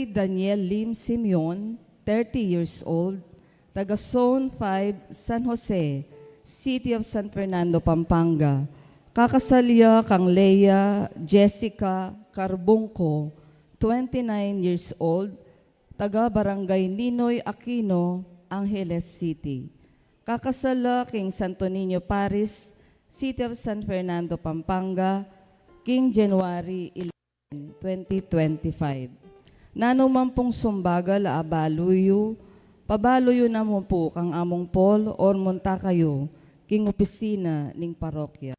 Gregory Daniel Lim Simeon, 30 years old, taga Zone 5, San Jose, City of San Fernando, Pampanga. Kakasalya kang Leia Jessica Carbungco, 29 years old, taga Barangay Ninoy Aquino, Angeles City. Kakasala king Santo Niño Paris, City of San Fernando, Pampanga, king January 11, 2025. Nanuman pong sumbagal abaluyo, pabaluyo na mo po kang among Paul or munta kayo, king opisina ning parokya.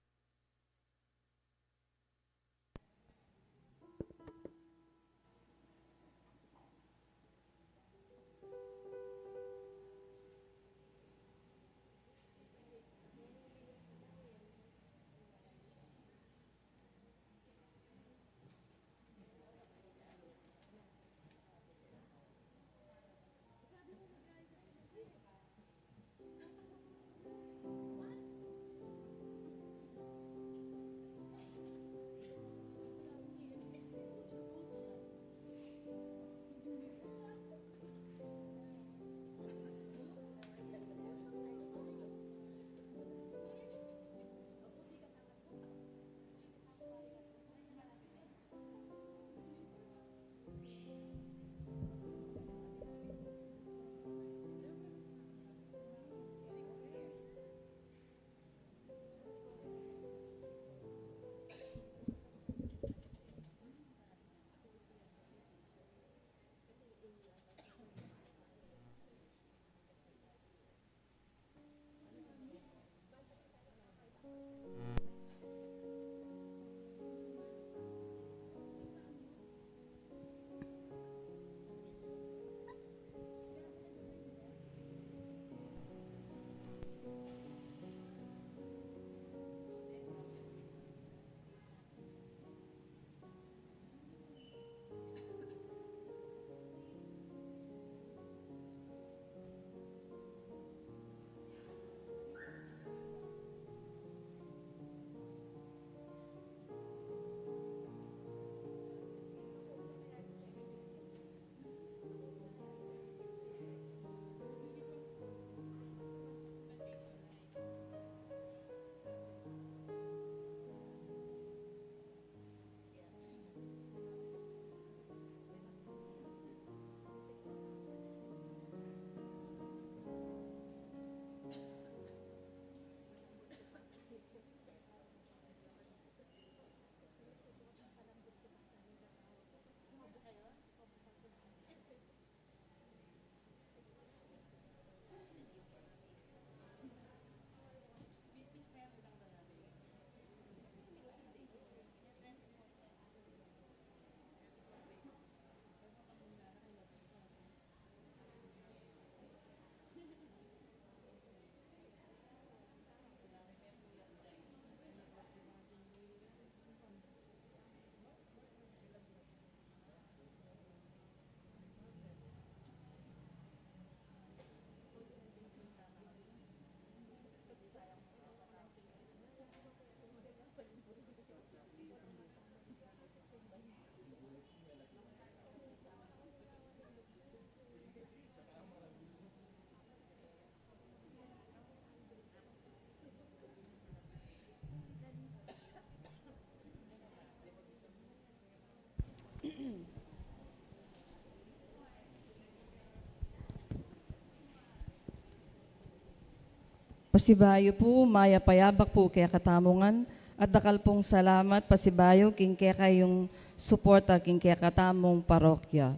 Pasibayo po, maya payabak po kaya katamungan, at dakal pong salamat, pasibayo, king kaya kayong suporta, king kaya katamong parokya.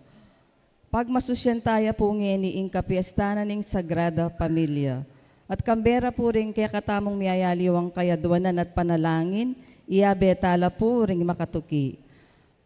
Pagmasusyentaya po ngeni ing kapiestanan ning Sagrada Pamilya. At kambera po rin kaya katamong miyayaliwang kayadwanan at panalangin, iabetala po ring makatuki.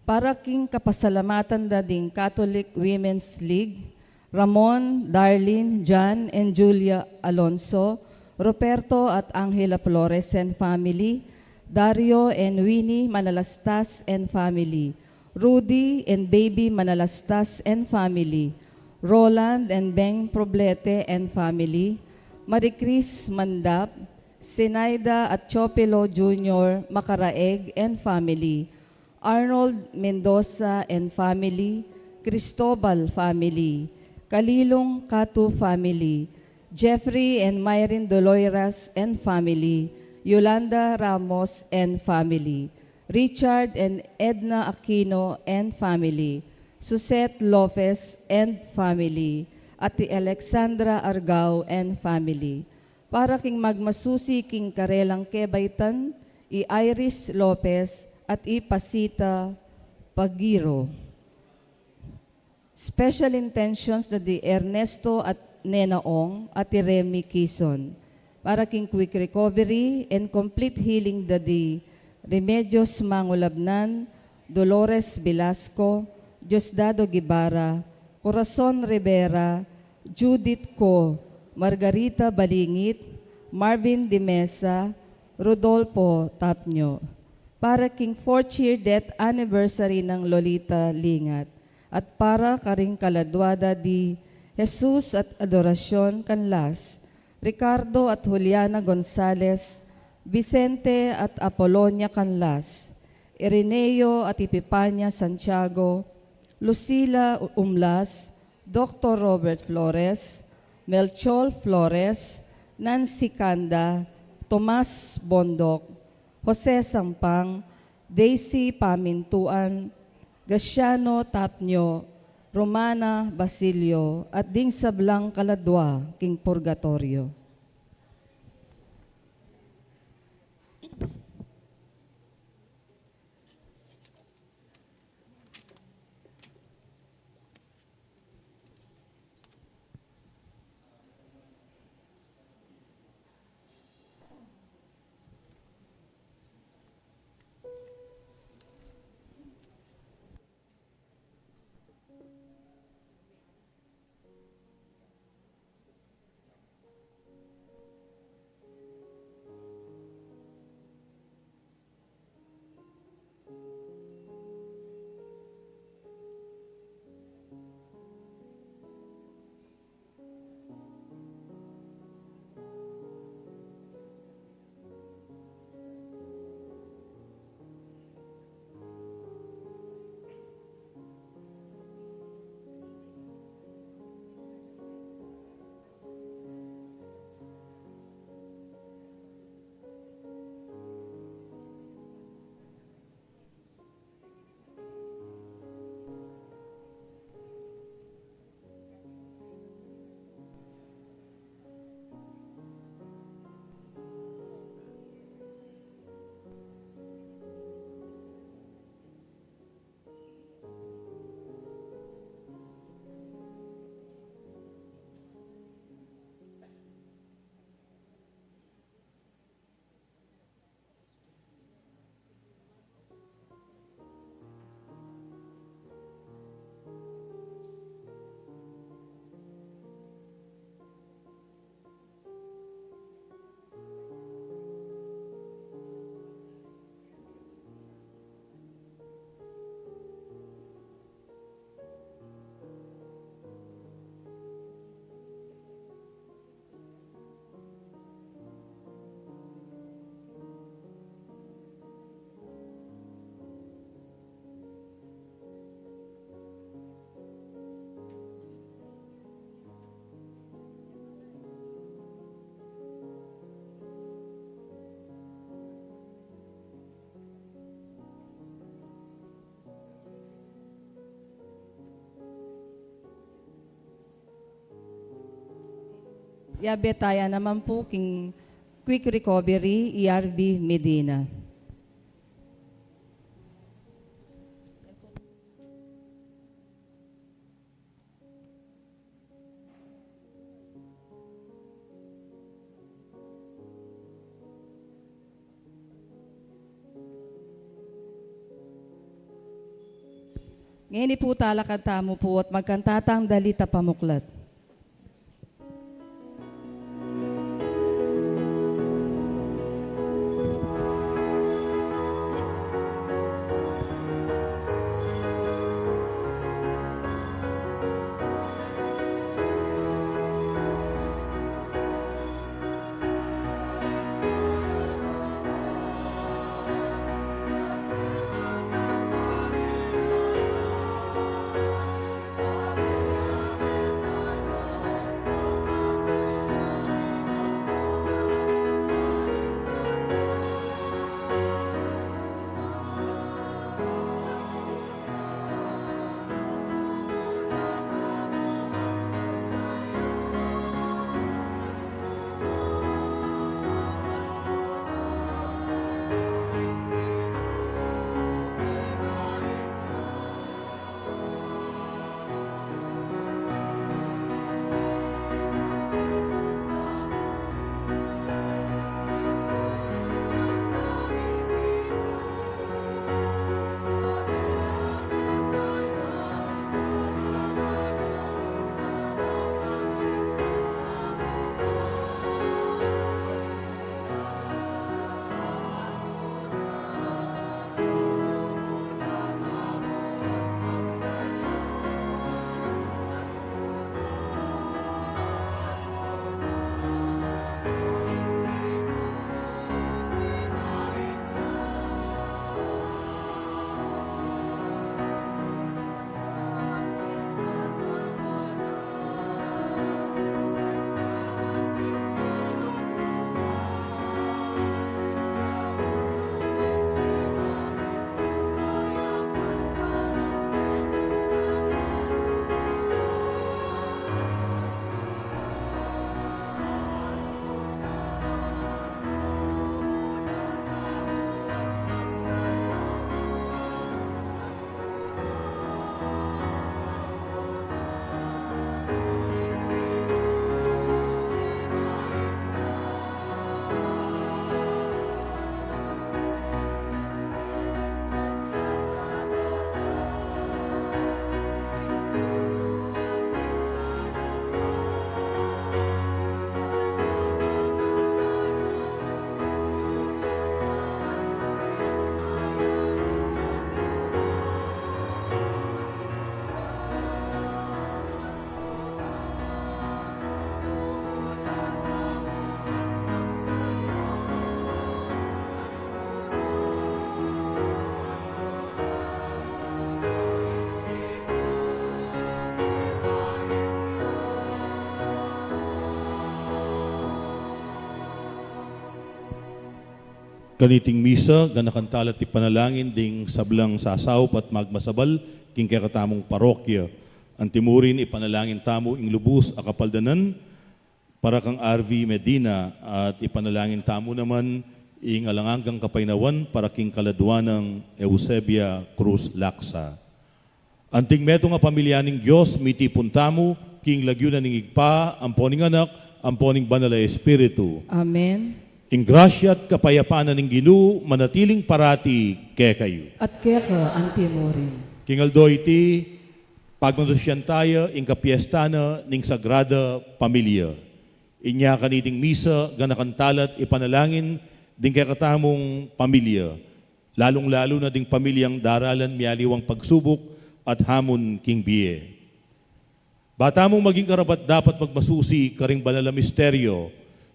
Para king kapasalamatan da ding Catholic Women's League, Ramon, Darlene, John, and Julia Alonso, Roberto at Angela Flores and family, Dario and Winnie Manalastas and family, Rudy and Baby Manalastas and family, Roland and Beng Problete and family, Maricris Mandap, Sinaida at Chopelo Jr. Macaraeg and family, Arnold Mendoza and family, Cristobal family, Kalilong Katu family, Jeffrey and Myrin Doloiras and family, Yolanda Ramos and family, Richard and Edna Aquino and family, Susette Lopez and family, at Alexandra Argao and family. Para king magmasusi king Karelang Kebaitan, Iris Lopez at Pasita Pagiro. Special intentions na di Ernesto at Nenaong at Remy Quezon. Para king quick recovery and complete healing da di Remedios Mangulabnan, Dolores Velasco, Diosdado Guevara, Corazon Rivera, Judith Co, Margarita Balingit, Marvin De Mesa, Rodolfo Tapnyo. Para king 4th year death anniversary ng Lolita Lingat. At para karing kaladwada di Jesus at Adorasyon Canlas, Ricardo at Juliana Gonzales, Vicente at Apolonia Canlas, Ireneo at Ipipanya Santiago, Lucila Umlas, Dr. Robert Flores, Melchol Flores, Nancy Canda, Tomas Bondok, Jose Sampang, Daisy Pamintuan, Gasciano Tapnyo, Romana Basilio, at ding sablang kaladwa, king Purgatorio. Yabetaya naman po king quick recovery, ERB Medina. Ngayon po talakad tamo po at magkantatang dalita pamuklat. Kaniting misa, ganakantalat ti panalangin ding sablang sasaw at magmasabal, king kakatamong parokya. Antimurin ipanalangin tamo ing lubos a kapaldanan, para kang RV Medina, at ipanalangin tamo naman ing alangangang kapainawan para king kaladwanang Eusebia Cruz Laksa. Anting meto nga pamilyaning Diyos, mitipon tamo, king lagyunan ning igpa, amponing anak, amponing banal na Espiritu. Amen. Ing grasya at kapayapaan ng Ginoo, manatiling parati kayo. At kaya ka, antimurin. King Aldo iti, pagmandosyan tayo, ing kapiesta na ning sagrada pamilya. Inya kaniting misa, ganakantalat, ipanalangin, ding kakatamong pamilya. Lalong-lalo na ding pamilyang daralan, miyaliwang pagsubok, at hamon king biye. Bata mong maging karapat dapat magmasusi, karing banal na misteryo,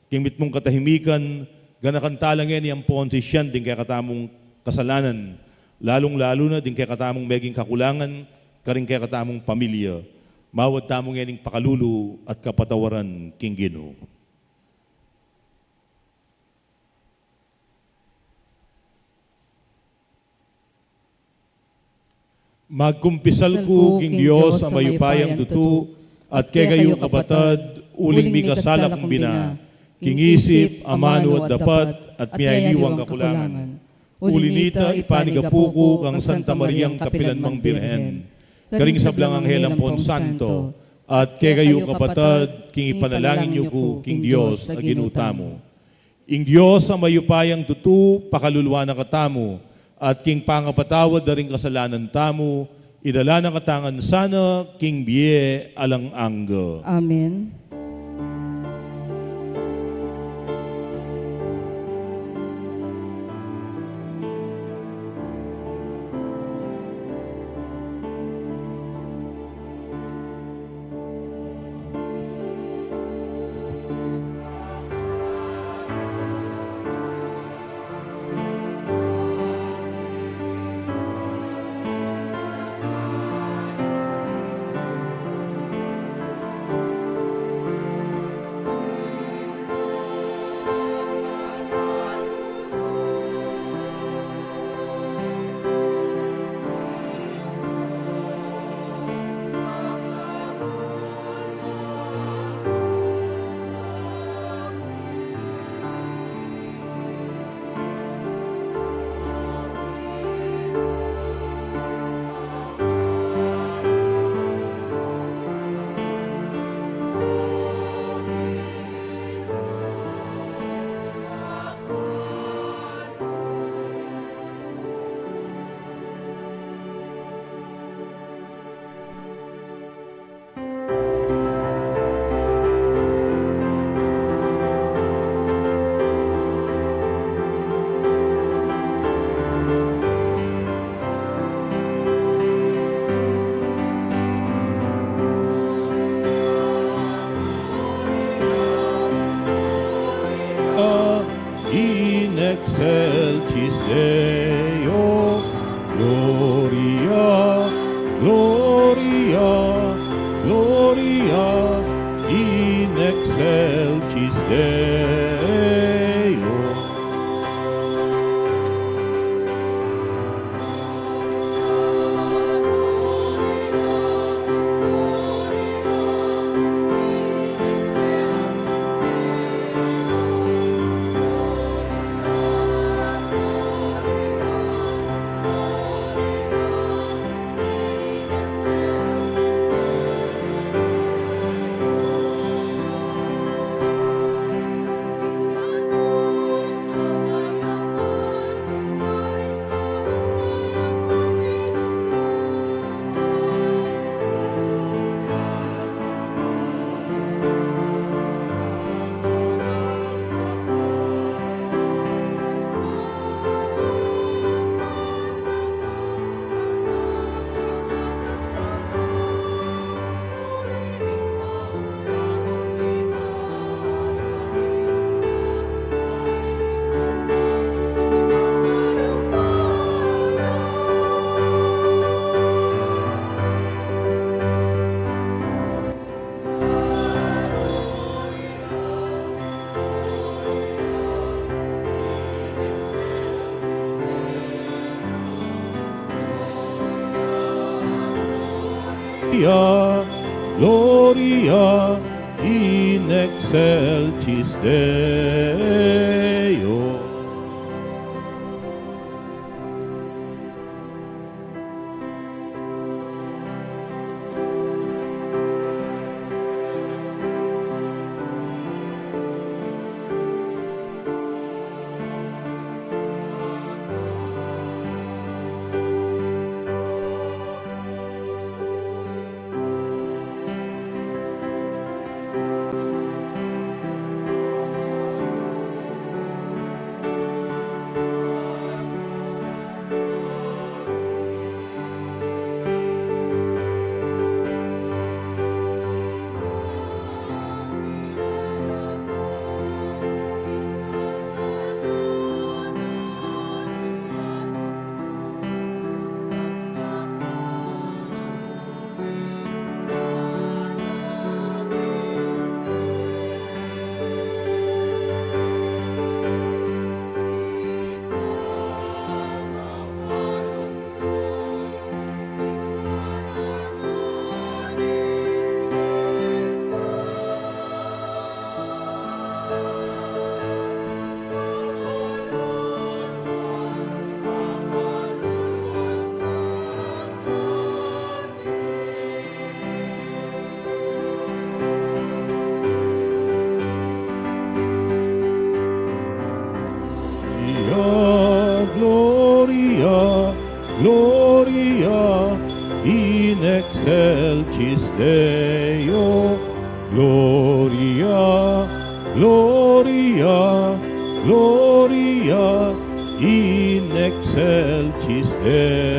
king mitmong katahimikan, ganakantalang yan yung ponsisyan din kaya katamong kasalanan, lalong-lalo na din kaya katamong meging kakulangan, karing kaya katamong pamilya, mawad tamong yan yung pakalulu at kapatawaran king Ginoo. Magkumpisal ko king Diyos sa mayupayang tutu, at kaya kayong kabatad, uling mikasala kong bina, king isip, amano at dapat, at miyayliwang kakulangan. Ulinita, ipanigapuko kang Santa Mariang Kapilanmang Birhen, karing sablang Anghel Ampon Santo, at kaya kayong kabatad, king ipanalangin niyo ko, king Diyos, aginutamo. Ing Diyos sa mayupayang tutu, pakaluluwa na katamo, at king pangapatawad na rin kasalanan tamo, idala na katangan sana, king biye alang angga. Amen. In excelsis Deo, Gloria, Gloria, Gloria, in excelsis Deo. Gloria, Gloria in excelsis Deo. Gloria, Gloria in excelsis Deo. Gloria, Gloria, Gloria in excelsis Deo.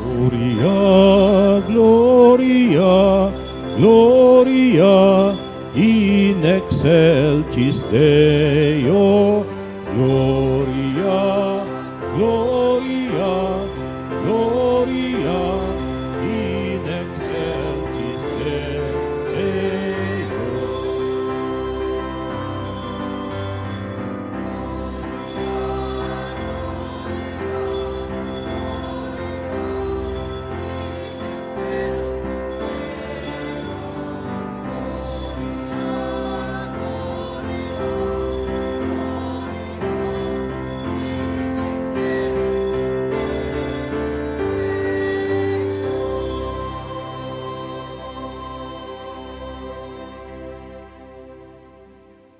Gloria, Gloria, Gloria in excelsis Deo. Gloria, Gloria, Gloria in excelsis Deo.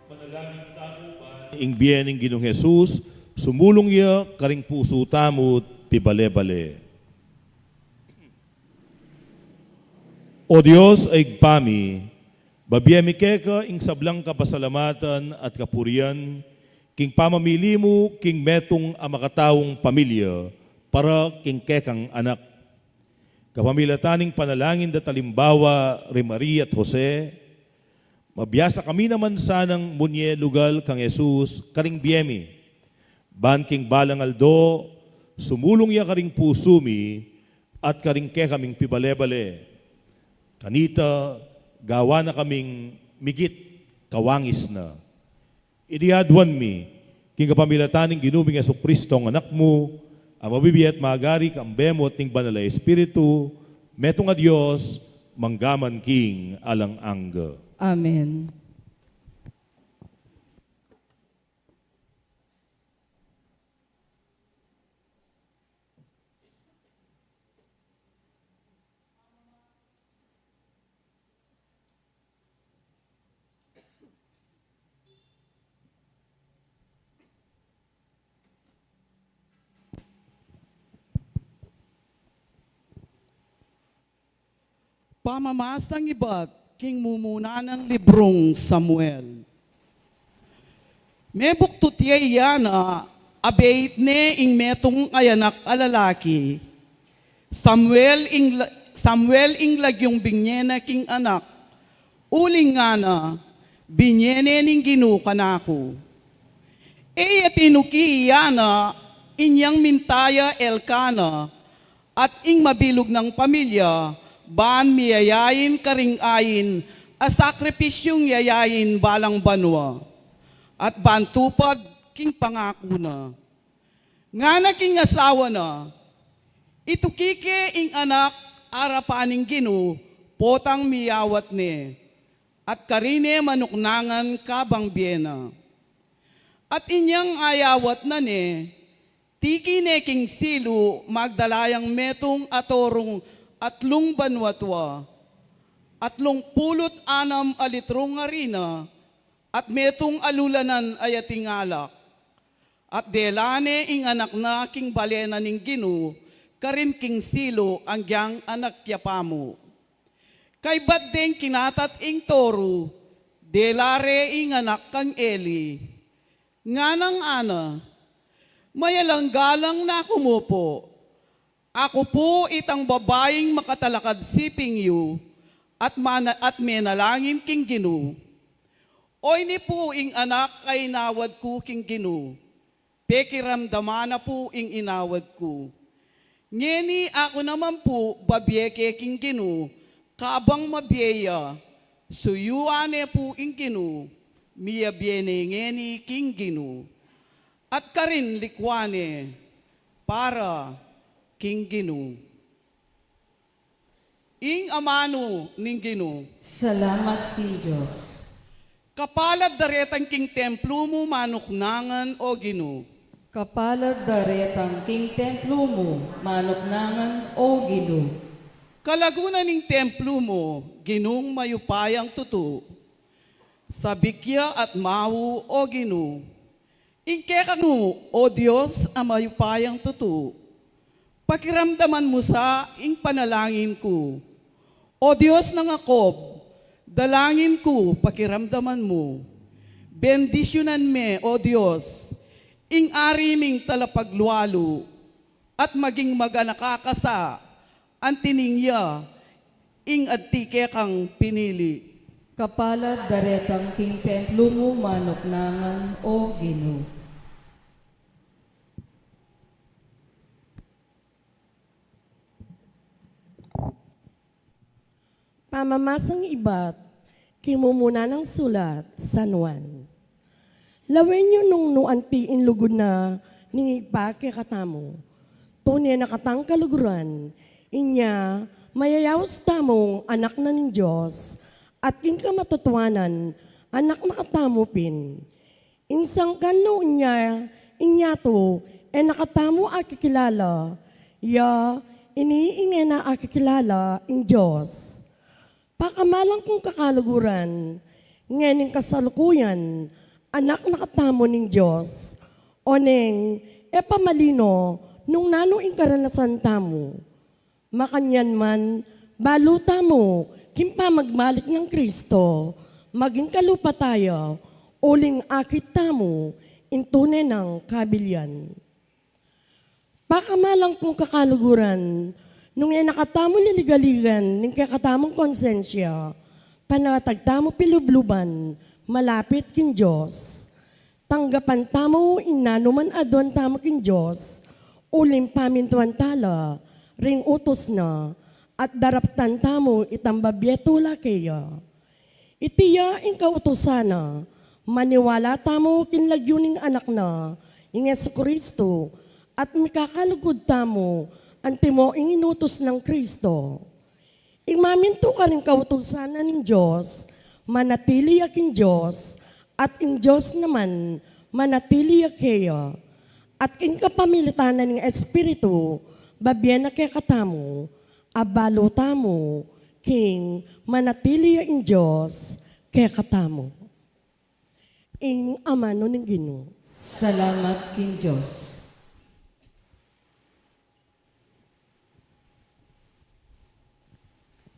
Manalangin tamo pa ing biyening Ginoong Jesus, sumulong ya karing puso tamot pibale-bale. O Diyos ay pami, babiyemi keka ing sablang kapasalamatan at kapurian, king pamamili mo king metong amakatawong pamilya para king kekang anak. Kapamilataning panalangin da talimbawa re Maria at Jose, mabiyasa kami naman sanang munye lugal kang Jesus karing biyemi. Ban king balang aldo, sumulong ya karing pusumi at karing kekaming pibale-bale. Kanita, gawa na kaming migit kawangis na. Idiadwan mi, king kapamilataning ginuming Yesu Kristo ang anak mo, ang mabibiyat magari kang bemot ning banal na Espiritu, metong a Diyos, manggaman king alang angga. Amen. Pamamasang iba't king mumuna ng librong Samuel. May buktutya yana, abait ne ing metong ayanak alalaki. Samuel ing lagyong binyena king anak. Uling nga na, binyene ning ginukanako. E tinuki yana, inyang mintaya Elkana, at ing mabilog ng pamilya, baan miyayayin karingayin, a sakripisyong yayayin balang banwa. At bantupad king pangako na. Nga na king asawa na, itukike ing anak arapaning ginu, potang miyawat ne, at karine manuknangan kabang biena. At inyang ayawat na ne, tiki ne king silu magdalayang metong atorong atlong banwatwa, atlong pulot anam alitrong harina, at metong alulanan ayating alak. At delane ing anak na king balena ning ginu, karin king silo ang gyang anak yapamo. Kay baddeng kinatat ing toro, delare ing anak kang Eli. Nganang ana, mayalang-galang na kumupo. Ako po itang babaeng makatalakad siping yu, at menalangin king ginu. Oy ni po ing anak ay inawad ko king ginu. Pekiramdaman na po ing inawad ko. Ngeni ako naman po babyeke king ginu, kabang mabiyeya. Suyuane po ing ginu, miya biene ngeni king ginu. At karin likwane, para king ginu. Ing amano ning ginu. Salamat king Diyos. Kapalad daretang king templo mo manuknangan o ginu. Kapalad daretang king templo mo, manuknangan o Gino. Kalagunan ning templo mo, ginung mayupayang tutu. Sabikya at mawu o ginu. Ingkeka mo, o Diyos, ang mayupayang tutu. Pakiramdaman mo sa ing panalangin ko. O Diyos ng Jacob, dalangin ko, pakiramdaman mo. Bendisyonan me, O Diyos, ing ariming talapaglualo, at maging maganakakasa, ang tiningya, ing adtike kang pinili. Kapalad daretang king templo mo, manuknangan o Gino. Pamamasang iba't kimumuna ng sulat, San Juan. Lawin nyo nung nuantiin lugod na ningipake katamo. Tunay na katang kaluguran, inya mayayawas tamong anak na ng Diyos at king kamatutuanan, anak na katamo pin. Insang kano inya to, nakatamo akikilala, ya iniinge na akikilala in Diyos. Pakamalang kong kakaluguran, ngening kasalukuyan, anak nakatamo ng Diyos, o neng pamalino nung nanoing karanasan tamo. Makanyan man, baluta mo, kimpa magmalik ng Kristo, maging kalupa tayo, uling akit tamo, intune ng kabilyan. Pakamalang kong kakaluguran, nung nakatamo liligaligan, ning kakatamong konsensya, panatagtamo pilubluban, malapit kin Diyos. Tanggapan tamo inanuman adon tamo kin Diyos, ulim pamintuan tala, ring utos na, at daraptan tamo itambabyeto kaya. Itiya ing kautosana, maniwala tamo kinlagyuning anak na, ing Yesu Kristo, at mikakalugod tamo, antimo ing inutos ng Kristo. Imaminto ka rin kautusan ng Diyos, manatili aking Diyos, at in Diyos naman, manatili akaya. At in kapamilitanan ng Espiritu, babyan na kaya katamo, abalo tamo, king manatili in Diyos, kaya katamo. Ing amano ng Ginoo. Salamat king Diyos.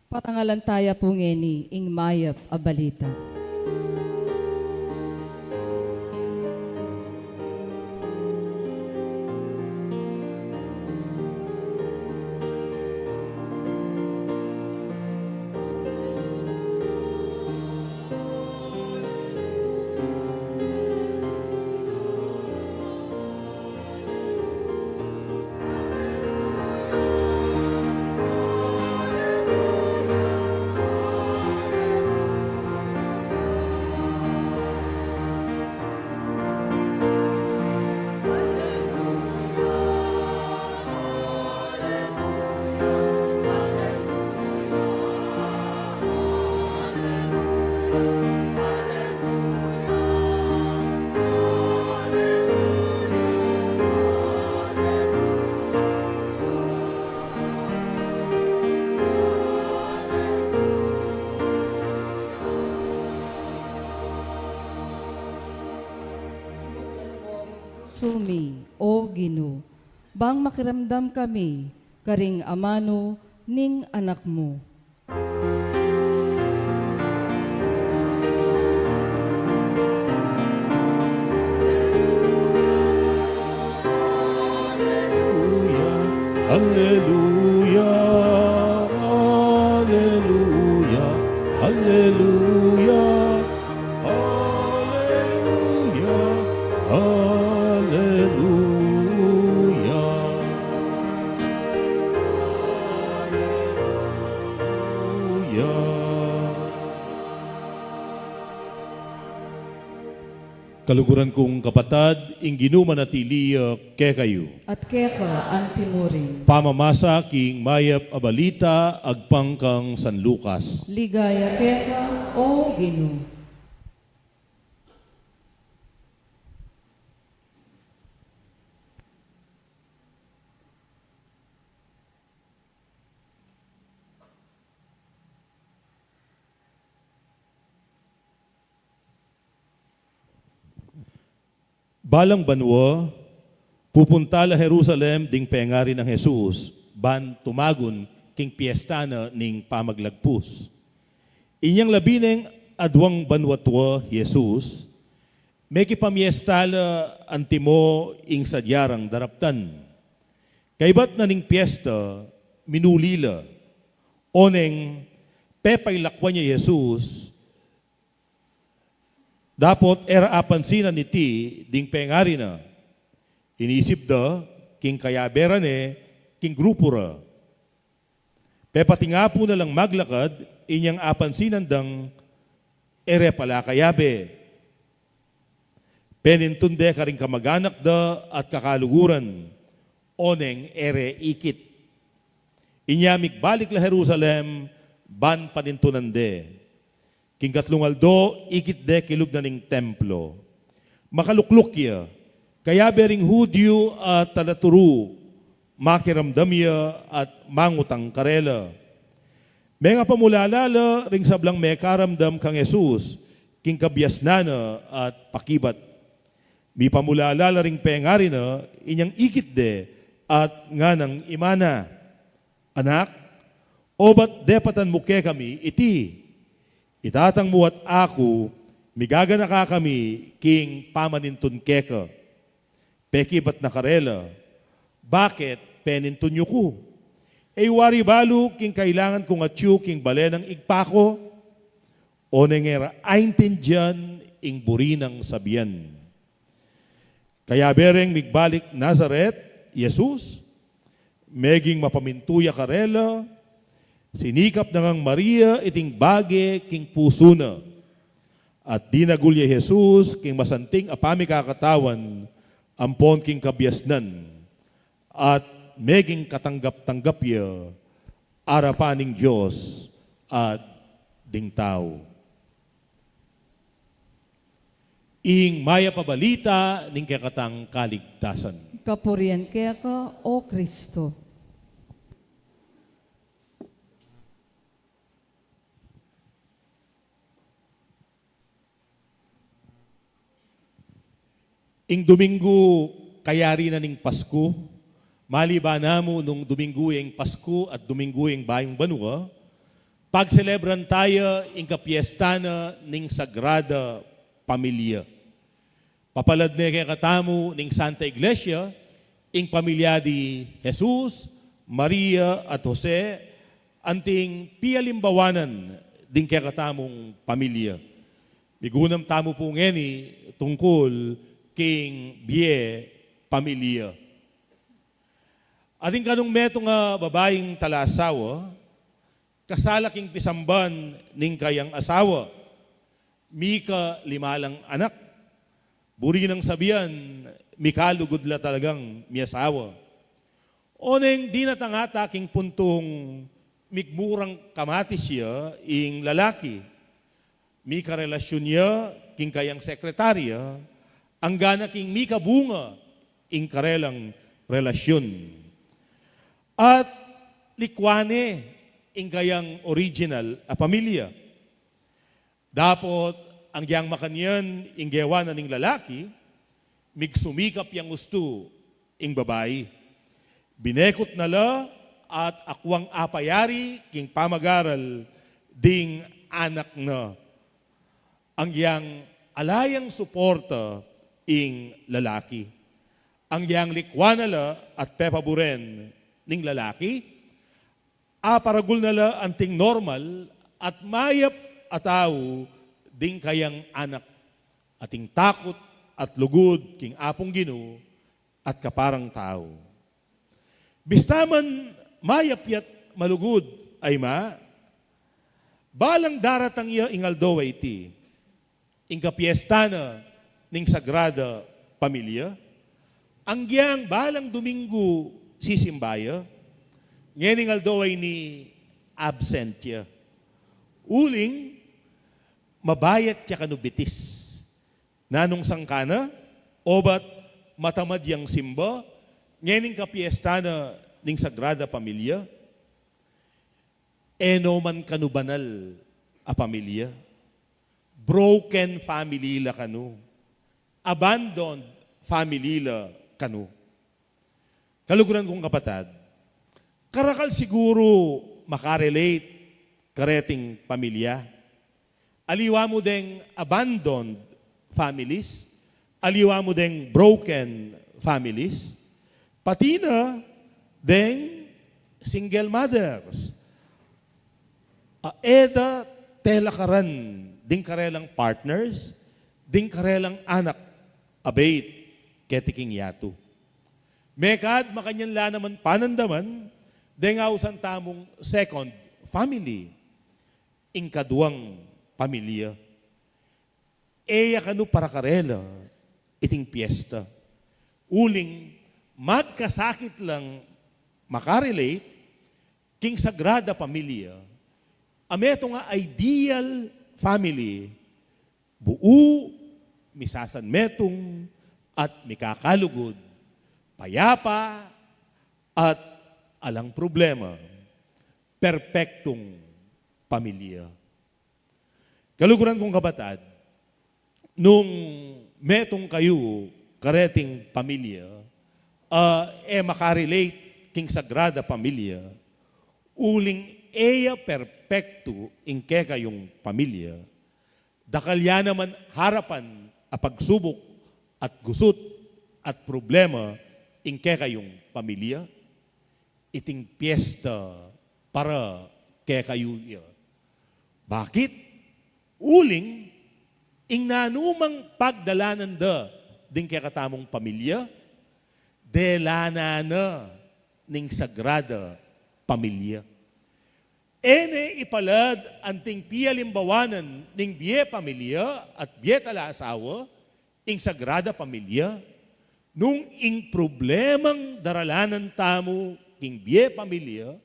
Parangalantaya po ngeni, ing mayap abalita. mi, o Gino, bang makiramdam kami, karing amano, ning anak mo. Hallelujah, hallelujah, hallelujah, hallelujah, hallelujah. Kaluguran kong kapatad, ingginuman at iliya ke kayo. At keka ang timurin. Pamamasa king mayap abalita agpangkang San Lucas. Ligaya keka, o Gino. Balang banwa, pupunta la Jerusalem ding pengari ng Jesus, ban tumagon king piyestana ning pamaglagpus. Inyang labineng adwang banwatwa Jesus, may kipamiestala antimo ing sadyarang daraptan. Kaibat na ning piyesta, minulila, oneng pepay lakwa niya Jesus, dapat era apansinan ni ti ding pengari na. Inisip da, king kayaberan king grupo ra. Pepati nga po na lang maglakad, inyang apansinan dang ere pala kayabe. Penintunde ka rin kamaganak da at kakaluguran, oneng ere ikit. Inyamik balik la Jerusalem, ban panintunande. King katlungaldo, ikit de kilub na ning templo. Makalukluk ya, kaya bering Hudyo at talaturu, makiramdam ya at mangutang karela. May nga pamulalala ring sablang may karamdam kang Jesus, king kabyasnana at pakibat. May pamulalala ring pengari na, inyang ikit de at nga ng imana. Anak, obat depatan mo ke kami iti. Itatang mo at ako, migagana ka kami, king pamanintun keka. Peki ba't nakarela? Bakit penintun nyo ko? Wari balo, king kailangan kong atyu, king balenang igpako, o nengera aintindyan, ing burinang sabiyan. Kaya bereng migbalik Nazaret, Jesus, meging mapamintuya karela, sinikap na ngang Maria iting bage king puso na. At dinagulya Jesus king masanting apami kakatawan ampon king kabyasnan. At meging katanggap-tanggap ya arapaning Diyos at ding tao. Ing maya pabalita ning kakatang kaligtasan. Kapurian keka, o Kristo. Ing Domingo, kayari na ning Pasko, maliba na mo nung Domingo yung Pasko at Domingo yung Bayong Banwa, pagselebran tayo ing kapiesta na ning Sagrada Pamilya. Papalad na kaya katamo ning Santa Iglesia, ing pamilya di Jesus, Maria at Jose, anting pialimbawanan ding kaya katamong pamilya. Migunam tamo po ngeni tungkol king biye pamilya. Ating kanong meto nga babaeng talasawa, kasala king pisamban ning kayang asawa, mika limalang anak, buri ng sabihan, mikalugod la talagang miyasawa. Oneng di natangata king puntong migmurang kamatis siya ing lalaki, mika relasyon niya king kayang sekretarya, ang gana king mika bunga ing karelang relasyon. At likwane ing kayang original a pamilya. Dapot ang giyang makanyan ing gewa na ning lalaki, migsumikap yang gusto ing babae. Binekot na la at akwang apayari king pamagaral ding anak na. Ang yang alayang suporta ing lalaki. Ang yang likwanala at pepaburen ning lalaki, aparagul nala anting normal at mayap ataw ding kayang anak, ating takot at lugod king apong Ginoo at kaparang tao. Bistaman mayap yat malugod ay balang daratang iya ingaldo iti, ing kapiesta na ning Sagrada Pamilya, ang giyang balang Domingo sisimbaya, ngayon ingaldo ay ni absentya. Uling, mabayat siya kanubitis. Nanong sangkana, obat matamad yang simba, ngayon kapiesta na ning Sagrada Pamilya, eno man kanubanal a pamilya. Broken family la kanu. Abandoned family la kanu. Kaluguran kong kapatad, karakal siguro makarelate kareting pamilya. Aliwa mo deng abandoned families, aliwa mo deng broken families, pati na deng single mothers. Eda telakaran ding karelang partners, ding karelang anak, abait, ketiking yatu. Mekad makanyan la naman panandaman, ding ausan tamong second family, ing kaduang pamilya. Eya kanu para karela, iting piyesta. Uling, magkasakit lang makarelate, king Sagrada Pamilya, ameto nga ideal family, buo, misasan metong, at mikakalugod, payapa, at alang problema, perpektong pamilya. Kaluguran kong kabatad, nung metong kayo, kareting pamilya, makarelate king Sagrada Pamilya, uling eya perpekto ingke kayong pamilya, dakalya naman harapan a pagsubok at gusot at problema ingke kayong pamilya, iting piyesta para ke kayo iya. Bakit? Uling, ing nanumang pagdalanan da ding ke katamong pamilya, delana na ning Sagrada Pamilya. Ene ipalad anting pialimbawanan ning biye pamilya at biye tala asawa, ing Sagrada Pamilya, nung ing problemang daralanan tamo king biye pamilya,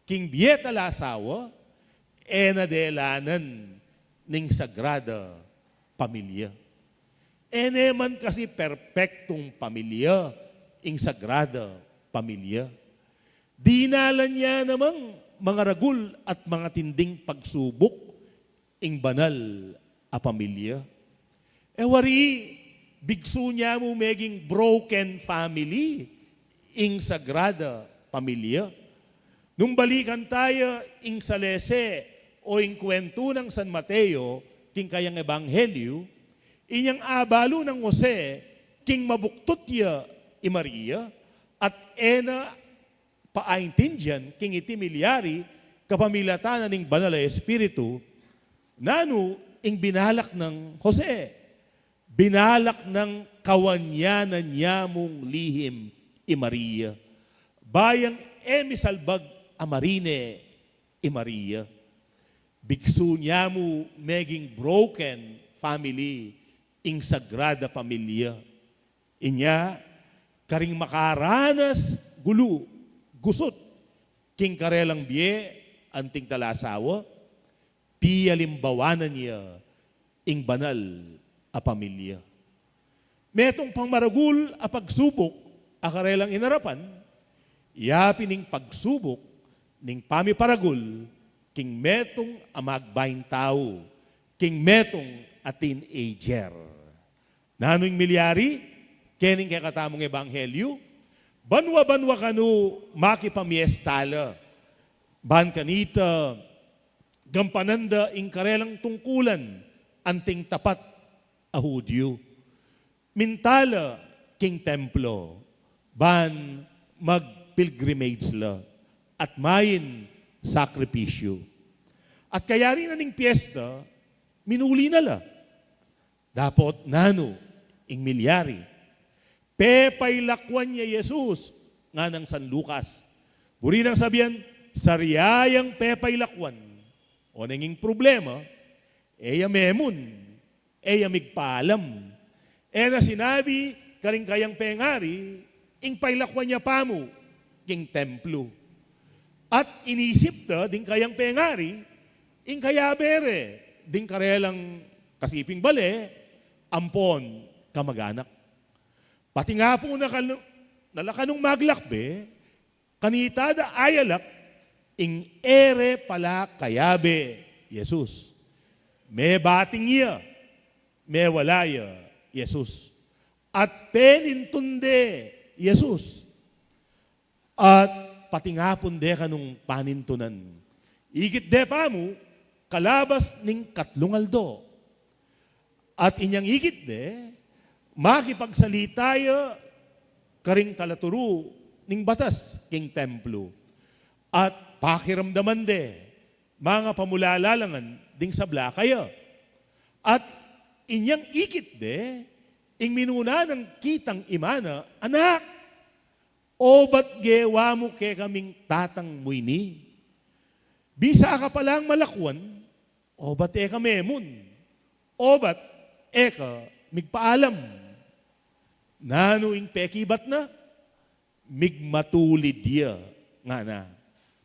king biye tala asawa, delanan ning Sagrada Pamilya. Ene man kasi perpektong pamilya, ing Sagrada Pamilya. Dinalan niya namang mga ragul at mga tinding pagsubok ing banal a pamilya. Wari, bigso niya mo meging broken family ing Sagrada Pamilya. Nung balikan tayo ing salese o ing kwento ng San Mateo, king kayang ebanghelyo, inyang abalo ng Jose, king mabuktot ya i Maria, at ena paaintindihan king iti milyari kapamilatanan ning banal a Espiritu, nano ing binalak ng Jose, binalak ng kawanyanan niya mong lihim i Maria. Bayang misalbag a marine i Maria. Bigso niya mo meging broken family ing Sagrada Pamilya. Inya, karing makaranas gulo, gusot, king karelang biye, anting talasawa, pialimbawanan niya, ing banal a pamilya. Metong pangmaragul a pagsubok, a karelang inarapan, yapining pagsubok, ning pamiparagul, king metong a magbaing tao, king metong a teenager. Nano'ng milyari, kening kay katamong ebanghelyo, banwa-banwa kanu makipamiestala, ban kanita, gampananda ing karelang tungkulan, anting tapat a Hudyo. Mintala king templo, ban mag-pilgrimage la, at mayin sakripisyo. At kaya rin aning piyesta, minuli na la. Dapot nano, ing milyari. Pepay lakwan niya Jesus, nga ng San Lucas. Buri nang sabihan, sariyayang pepay lakwan. O nanging problema, eya memon, eya migpaalam. Na sinabi, karing kayang pengari, ing pailakwan niya pamo, king templo. At inisip da, ding kayang pengari, ing kaya bere, ding karelang kasiping bale, ampon kamag-anak. Pati nga po nalakanong maglakbe, kanita da ayalak, ing ere pala kayabe, Jesus. May bating iya, may walaya, Jesus. At penintunde, Jesus. At pati nga punde kanong panintunan. Igit de pa mo, kalabas ning katlungaldo. At inyang igit de, makipagsalitaya karing talaturu ning batas king templo. At pakiramdaman de, mga pamulalalangan ding sabla kaya. At inyang igit de, ing minuna ng kitang imana, anak, o ba't gewa mo ke kaming tatang muyni? Bisa ka palang malakwan, o ba't eka memon? O ba't eka migpaalam? Nano ing pekibat na? Migmatulid dia nga na.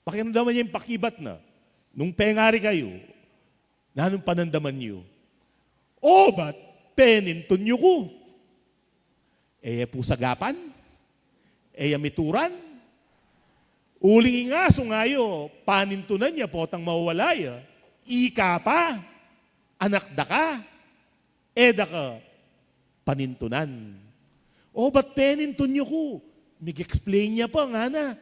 Pakiramdaman niya yung pakibat na. Nung pengari kayo, nanong panandaman niyo? O ba't peninton niyo ko? Pusagapan? Mituran? Uling ingaso ngayo, panintunan niya, potang mawalaya, ika pa, anak da ka, da ka, panintunan. O ba't penintun niyo ko? Mig-explain niya pa nga na,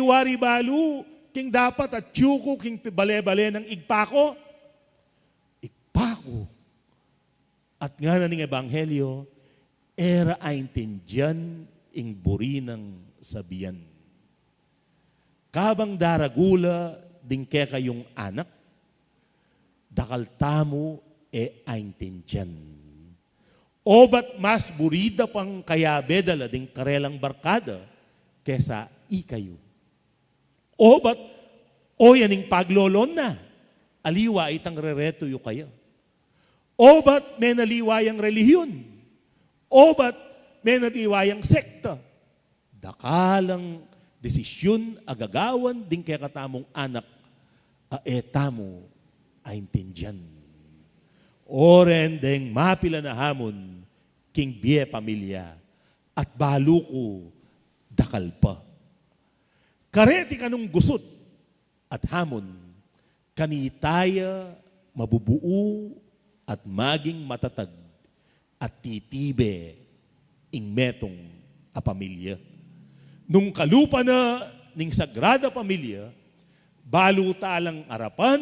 wari balu, king dapat at tiyuko, king bale-bale ng igpako. Igpako. At nga na ning ebanghelyo, era aintindihan ing buri ng sabiyan. Kabang daragula ding ke kayong anak, dakal tamo aintindihan. O ba't mas burida pang kaya bedala ding karelang barkada kesa ikayo? O ba't yaning paglolon na, aliwa itang rereto yu kaya? O ba't may naliwayang relihiyon? O ba't may naliwayang sekta? Dakalang desisyon agagawan ding kaya katamong anak tamo aintindihan. Oren deng mapila na hamon king biye pamilya at baluko dakal pa. Kareti kanong gusot at hamon kanitaya mabubuo at maging matatag at titibe ing metong a pamilya. Nung kalupa na ning Sagrada Pamilya, baluta lang arapan,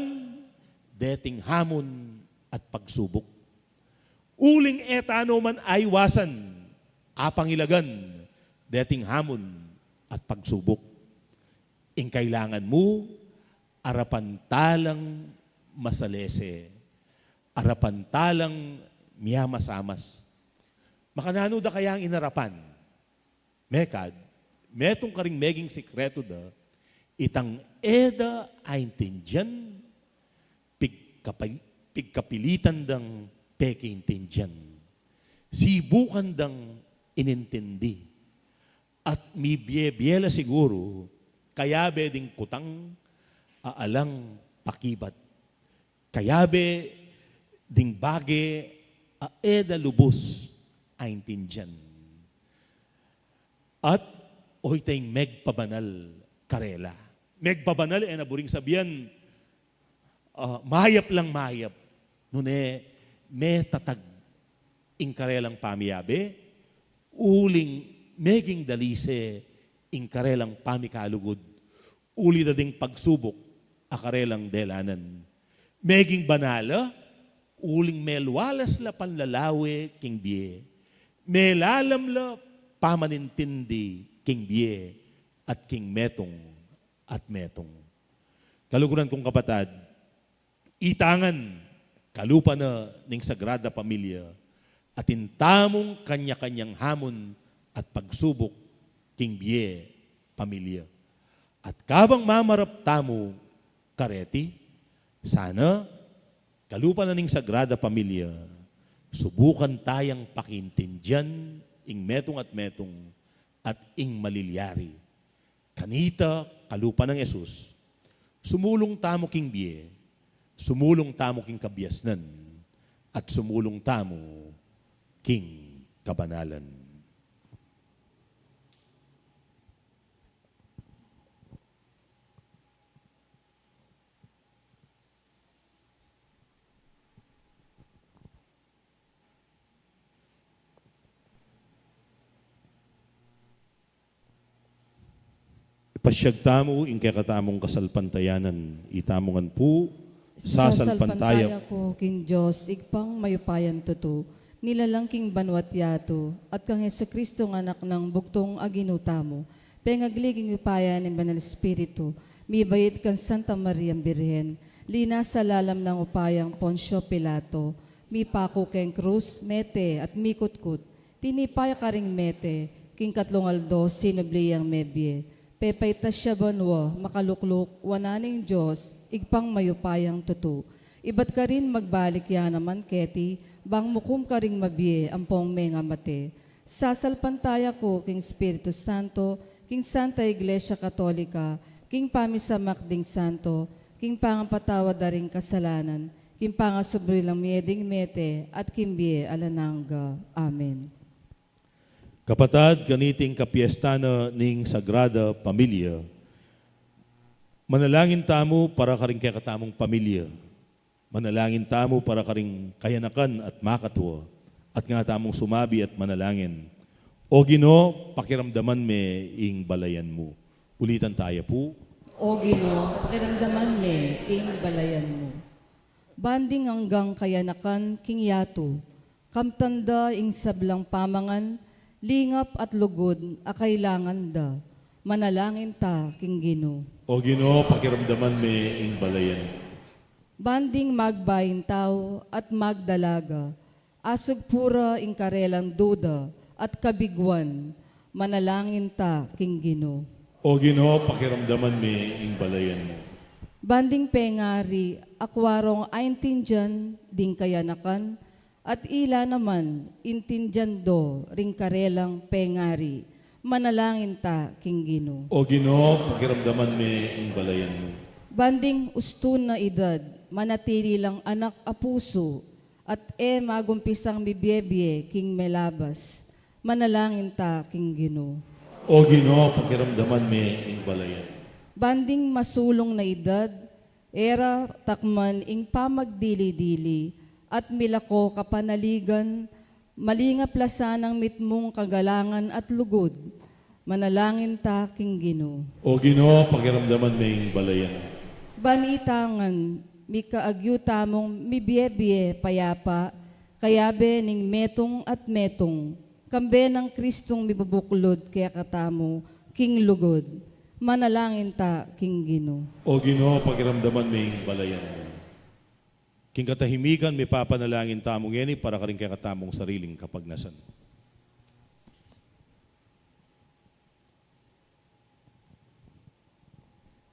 deting hamon at pagsubok. Uling etano man ay wasan, apangilagan, deting hamon at pagsubok. Ing kailangan mo, arapan talang masalese, arapan talang miyamasamas. Makanano da kaya ang inarapan? Mekad, metong karing meging sikreto da, itang eda aintindihan, pigkapilitan dang pekintindihan. Sibukan dang inintindi. At mi biyela siguro, kaya be ding kutang aalang pakibat. Kaya be ding bage eda lubos aintindihan. At oy tayong megpabanal karela. Megpabanal naburing sabihan, mayap lang mayap. Nune, may tatag ing karelang pamiyabe, uling meging dalise ing karelang pamikalugod, uli na ding pagsubok akarelang delanan. Meging banala, uling melwalas la panlalawe king biye, melalam la pamanintindi king biye, at king metong at metong. Kaluguran kong kapatad, itangan kalupa na ning Sagrada Pamilya at intamong kanya-kanyang hamon at pagsubok king biye pamilya. At kabang mamarap tamo kareti, sana kalupa na ning Sagrada Pamilya, subukan tayang pakintindihan ing metong at ing malilyari. Kanita kalupa ng Yesus, sumulong tamo king biye, sumulong tamo king kabiasnan, at sumulong tamo king kabanalan. Pasyag tamo ing kakatamong kasalpantayanan, itamongan po sa salpantaya ko king Diyos, igpang mayupayan tuto, nilalang king banwat yato, at kang Heso Kristo ng anak ng bugtong aginutamo, pengagliging upayan ng Banal Espiritu, mibayit kang Santa Maria Birhen, lina sa lalam ng upayang Poncio Pilato, mi pako keng krus, mete at mikutkut, tinipaya ka ring mete, king katlongaldo, sinubliyang mebye, pepay tasya banwa, makalukluk, wananing Diyos, igpang mayupayang tutu. Iba't ka rin magbalik ya naman, Keti, bang mukum ka ring mabye, ampong menga mate. Sasalpantaya ko, King Espiritu Santo, King Santa Iglesia Katolika, King Pamisamak ding Santo, King Pangapatawa daring kasalanan, King Pangasubri lang mieding mete, at Kimbie alananga. Amen. Kapatad, ganiting kapiestana ning Sagrada Pamilya, manalangin tamo para karing kakatamong pamilya. Manalangin tamo para karing kayanakan at makatwa, at nga tamong sumabi at manalangin. O Ginoo, pakiramdaman me ing balayan mo. Ulitan tayo po. O Ginoo, pakiramdaman me ing balayan mo. Banding hanggang kayanakan king yato, kamtanda ing sablang pamangan, lingap at lugod a kailangan da, manalangin ta king Ginoo. O Ginoo, pakiramdaman me ing balayan. Banding magbayin tao at magdalaga, asog pura ing karelang duda at kabigwan, manalangin ta king Ginoo. O Ginoo, pakiramdaman me ing balayan mo. Banding pengari, akwarong aintindyan, ding kayanakan, at ila naman, intindyan do, ring karelang pengari, manalangin ta king Ginoo. O Ginoo, pakiramdaman me ing balayan mo. Banding ustun na edad, manatili lang anak a puso, at magumpisang bibyebye king melabas, manalangin ta king Ginoo. O Ginoo, pakiramdaman me ing balayan. Banding masulong na edad, era takman ing pamagdili-dili, at milako kapanaligan, malingap lasanang mitmong kagalangan at lugod, manalangin ta king Ginoo. O Ginoo, pakiramdaman me ing balayan. Banitangan, mikaagyu tamong mibyebye payapa, kayabe ning metong at metong, kambe ng Kristong mibubuklod kaya katamo, king lugod, manalangin ta king Ginoo. O Ginoo, pakiramdaman me ing balayan mo. King katahimikan, may papanalangin tamong yan para ka rin kaya katamong sariling kapagnasan.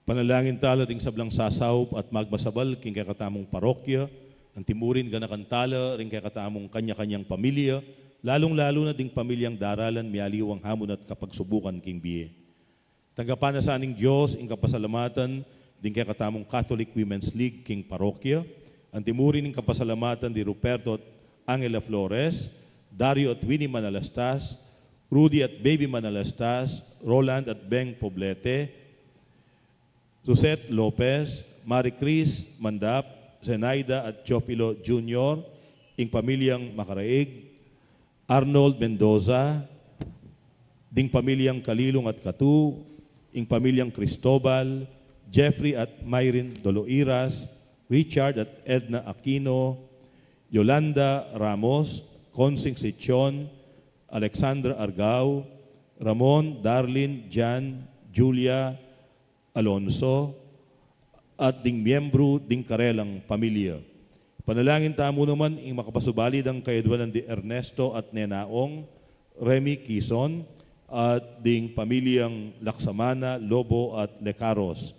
Panalangin tala ding sablang sasaw at magmasabal king kaya katamong parokya, ang timurin ganakantala rin kaya katamong kanya-kanyang pamilya, lalong-lalo na ding pamilyang daralan, mialiwang hamon at kapagsubukan king biye. Tanggapan na sa aning Diyos, ing kapasalamatan, ding kaya katamong Catholic Women's League king parokya, ang timurin ng kapasalamatan di Ruperto at Angela Flores, Dario at Winnie Manalastas, Rudy at Baby Manalastas, Roland at Beng Poblete, Suset Lopez, Marie Cris Mandap, Zenaida at Chopilo Jr., ing pamilyang Makaraig, Arnold Mendoza, ding pamilyang Kalilong at Katu, ing pamilyang Cristobal, Jeffrey at Myrin Doloiras, Richard at Edna Aquino, Yolanda Ramos, Consing Sichon, Alexandra Argao, Ramon, Darlene, Jan, Julia, Alonso, at ding miyembro ding karelang pamilya. Panalangin tamo naman ing makapasubali ng kaedwanan di Ernesto at Nenaong, Remy Quizon, at ding pamilyang Laksamana, Lobo at Lecaros.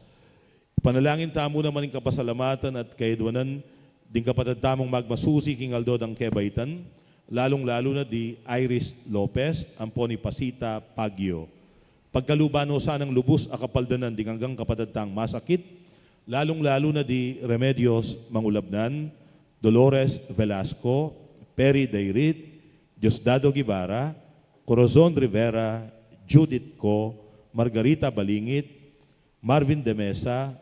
Panalangin tamo naman ing kapasalamatan at kaedwanan ding kapatid tamong magmasusi king Aldo ng Kebaitan, lalong-lalo na di Iris Lopez, ampo ni Pasita Pagyo. Pagkalubano sanang lubos akapaldanan ding hanggang kapatid tang masakit, lalong-lalo na di Remedios Mangulabnan, Dolores Velasco, Perry Dayrit, Diosdado Guevara, Corazon Rivera, Judith Co, Margarita Balingit, Marvin De Mesa,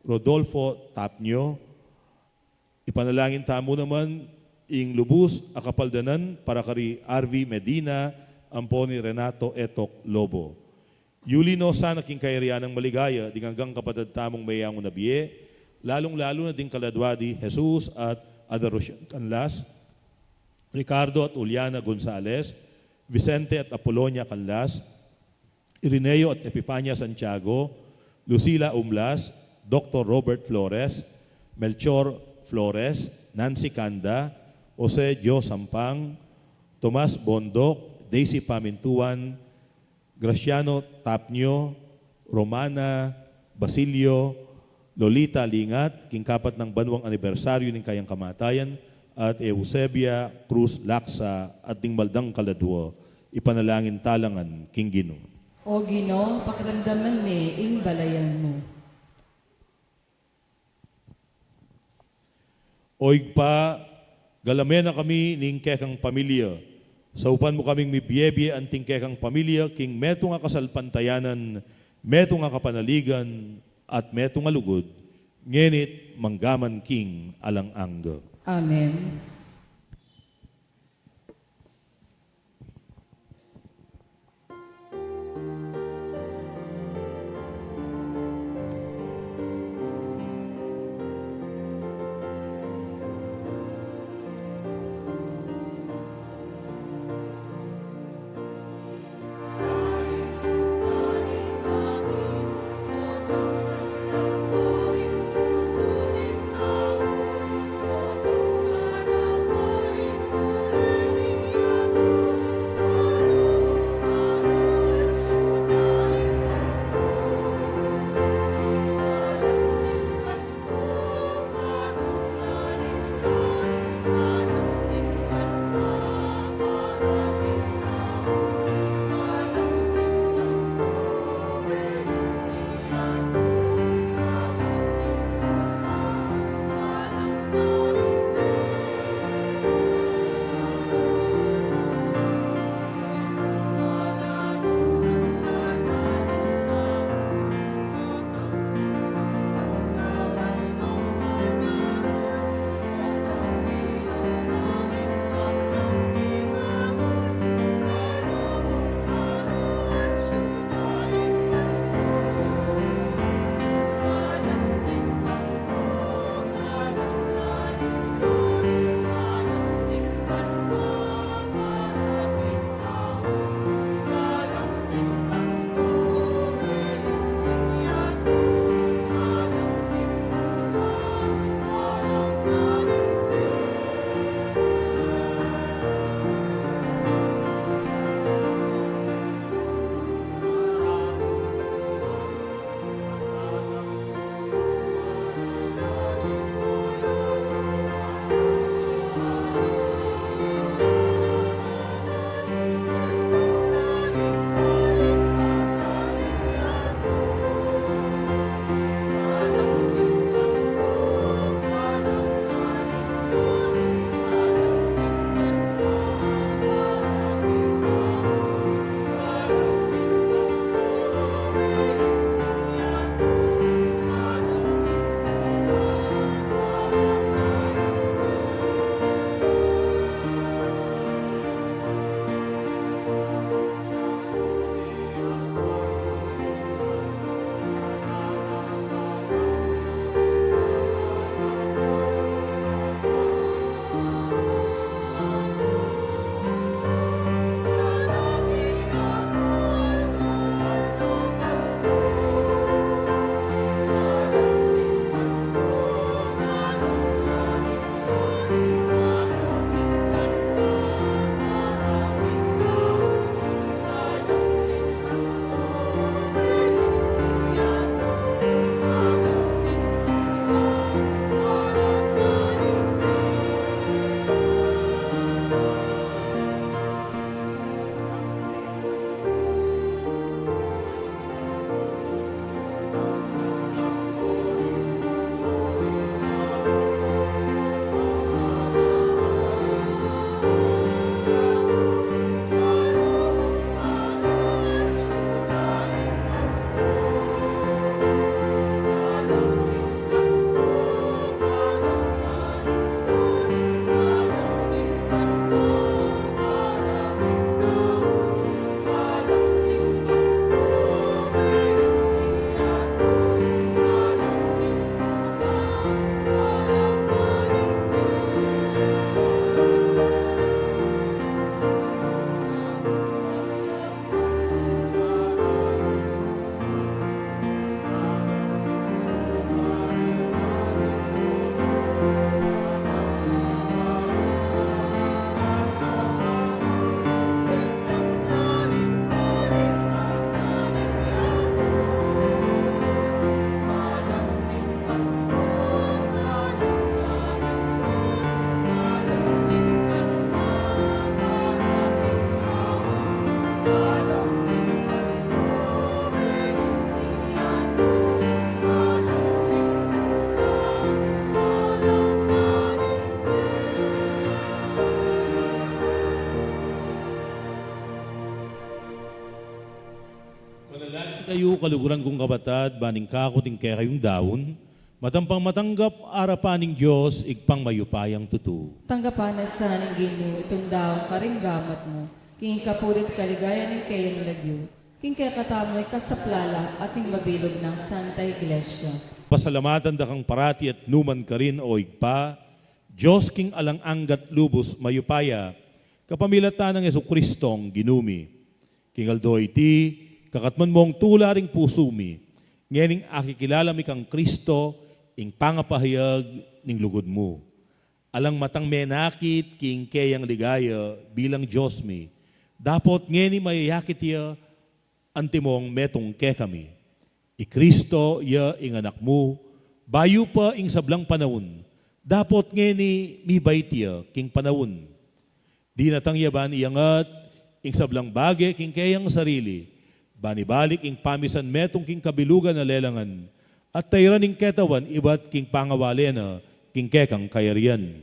Rodolfo Tapnio. Ipanalangin tamo naman ing lubos akapaldanan para kari RV Medina, ampo ni Renato Etok Lobo. Yulino sana king kairian ng maligaya, ding hanggang kapatid tamong mayangon na biye, lalong-lalo na ding kaladwadi Jesus at Adarosyan Canlas, Ricardo at Uliana Gonzales, Vicente at Apolonia Canlas, Irineo at Epipania Santiago, Lucila Umlas, Dr. Robert Flores, Melchor Flores, Nancy Canda, Jose Jo Sampang, Tomas Bondok, Daisy Pamintuan, Graciano Tapnio, Romana Basilio, Lolita Lingat, kingkapat ng banwang anibersaryo ng kayang kamatayan, at Eusebia Cruz Laksa at ding Maldang Kaladwo, ipanalangin talangan king Ginoo. O Ginoo, pakiramdaman mi, ing balayan mo. Oig pa, galamen na kami ning kekang pamilya. Sa upan mo kaming mibiyebye anting kekang pamilya, king meto nga kasalpantayanan, meto nga kapanaligan, at meto nga lugod, ngenit manggaman king alang-angga. Amen. Kayo kaluguran kong kabatad, baning kako ting kaya kayong daon, matampang matanggap arapaning Diyos, igpang mayupayang tutu. Tanggapan na sa ning Ginoo itong daong karinggamat mo. King kapulit kaligayan ng kayang lagyo. King kaya katamoy kasaplala ating mabilog ng Santa Iglesia. Pasalamatan da kang parati at numan ka rin o igpa, Diyos king alang anggat lubos mayupaya, kapamilatan ng Jesucristong ginumi. King aldo iti, kakatman mong tularing pusumi, ngening akikilala mi kang Kristo, ing pangapahayag ning lugod mo. Alang matang menakit, king kayang ligaya, bilang Diyos mi, dapot ngeni mayayakit ya, antimong metong ke kami. I Kristo ya ing anak mo, bayo pa ing sablang panahon, dapot ngeni mi baitya king panahon. Di natang yaban iyangat, ing sablang bage king kayang sarili, banibalik ing pamisan metong king kabilugan na lelangan, at tayran ing ketawan ibat king pangawali na king kekang kayarian.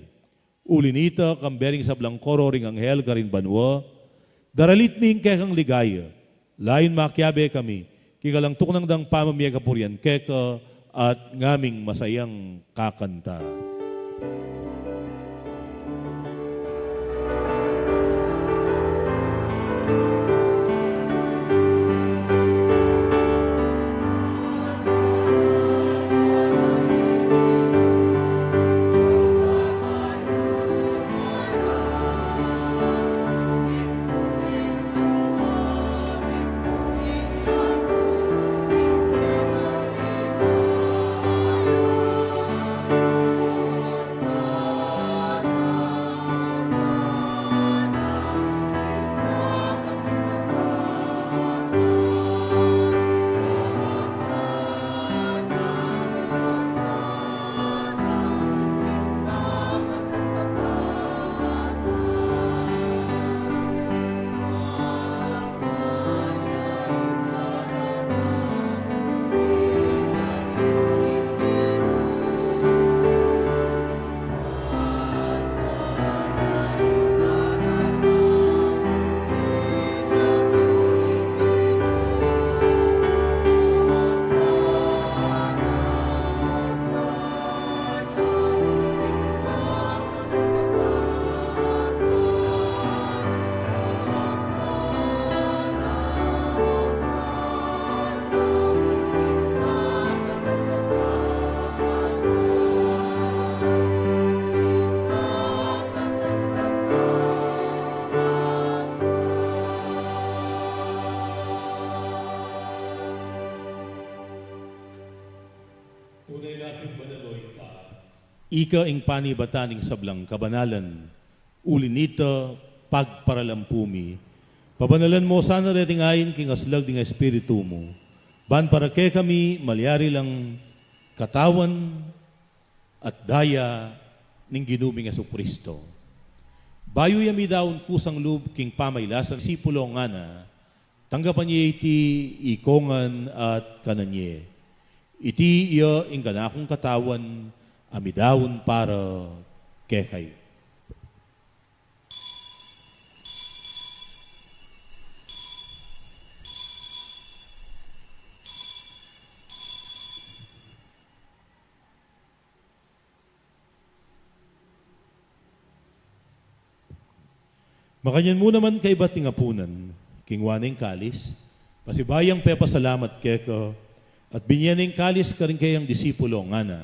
Ulinita kambering sablang koro ring anghel karin banwa, daralit mi ing kekang ligaya, lain makyabe kami, kikalang tuknang dang pamamiyag kapurian keka at ngaming masayang kakanta. Ika ing panibataning sablang kabanalan, ulinita pagparalampumi. Pabanalan mo sana retingayin king aslag ding espiritu mo. Ban para ke kami malyari lang katawan at daya ning ginuming Jesucristo. Bayo yami daon kusang lub king pamaylasan sipulo nga na, tanggapan niya iti ikongan at kananye. Iti iya ing kanakong katawan, amidawon para kekay. Makanyan mo naman kay bating apunan, kingwaning kalis, pasibayang pepa salamat keka, at binyaning kalis ka rin kayang disipulo nga na,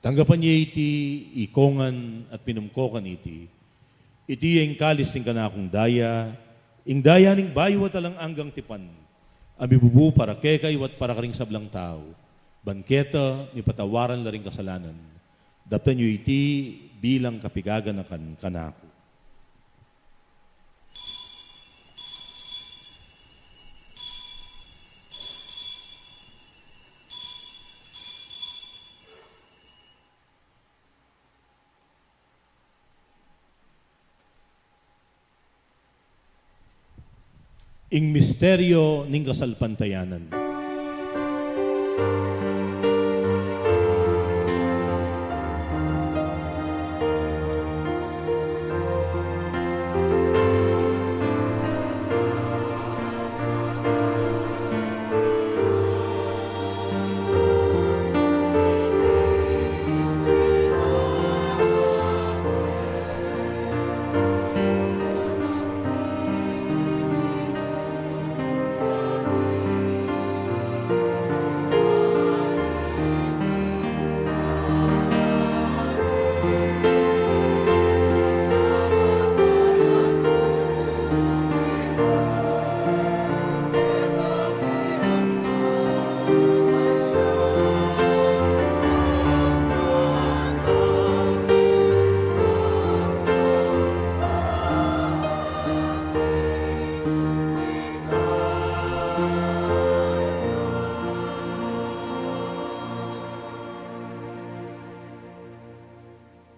tanggapan niya iti ikongan at pinumkokan iti. Iti yung kalis ng kanakong daya, ing daya ning bayo at alang anggang tipan, amibubu para kekay wat para karing sablang tao, banketa ni patawaran la ring kasalanan, daptan niyo iti bilang kapigagan na kanako. Ing misteryo ning kasalpantayanan.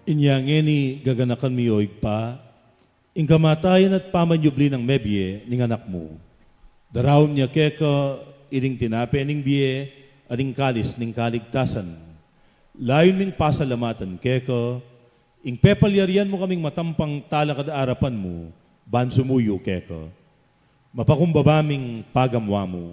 Inyangeni gaganakan miyoig pa, ing kamatayan at pamanyubli ng mebye ning anak mo. Darawm niya keka ining tinape ning biye ading kalis ning kaligtasan. Layon ming pasalamatan keka, ing pepalyarian mo kaming matampang talakad arapan mo, ban sumuyo keka. Mapakumbabaming pagamwa mo.